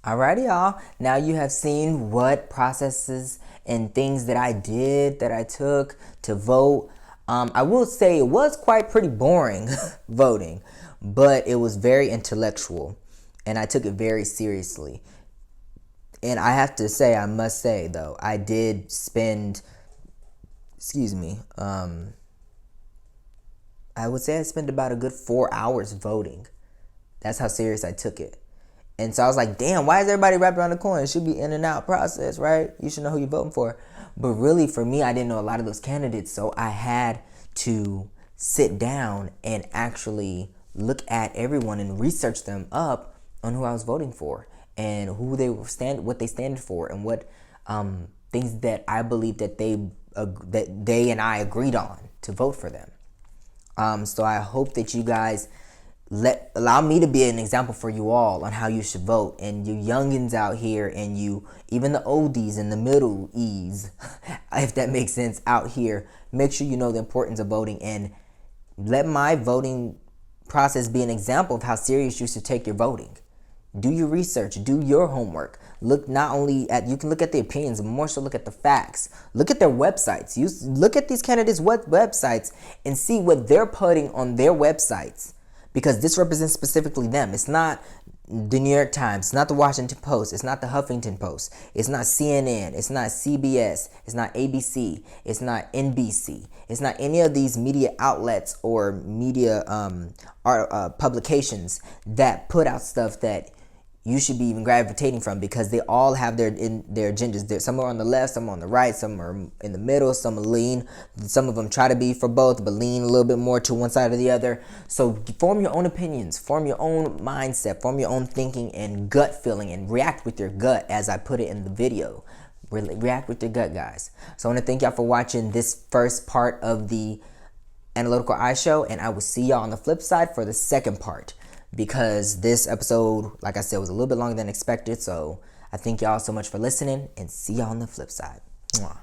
Alrighty, y'all. Now you have seen what processes and things that I did, that I took to vote. I will say it was pretty boring voting, but it was very intellectual, and I took it very seriously. And I have to say, I must say though, I did spend, I would say I spent about a good 4 hours voting. That's how serious I took it. And so I was like, damn, why is everybody wrapped around the corner? It should be in and out process, right? You should know who you're voting for. But really, for me, I didn't know a lot of those candidates, so I had to sit down and actually look at everyone and research them up on who I was voting for and who they what they stand for, and what things that I believe that they and I agreed on to vote for them. So I hope that you guys allow me to be an example for you all on how you should vote, and you youngins out here, and you even the oldies and the middle E's, if that makes sense, out here. Make sure you know the importance of voting, and Let my voting process be an example of how serious you should take your voting. Do your research, do your homework. Look not only at, you can look at the opinions, but more so look at the facts. Look at their websites. Look at these candidates' websites and see what they're putting on their websites, because this represents specifically them. It's not the New York Times, it's not the Washington Post, it's not the Huffington Post, it's not CNN, it's not CBS, it's not ABC, it's not NBC, it's not any of these media outlets or media publications that put out stuff that you should be even gravitating from, because they all have their agendas. Some are on the left, some are on the right, some are in the middle, some are lean. Some of them try to be for both, but lean a little bit more to one side or the other. So form your own opinions, form your own mindset, form your own thinking and gut feeling, and react with your gut, as I put it in the video. React with your gut, guys. So I want to thank y'all for watching this first part of the Analytical Eye Show, and I will see y'all on the flip side for the second part, because this episode, like I said, was a little bit longer than expected. So I thank y'all so much for listening, and see y'all on the flip side. Mwah.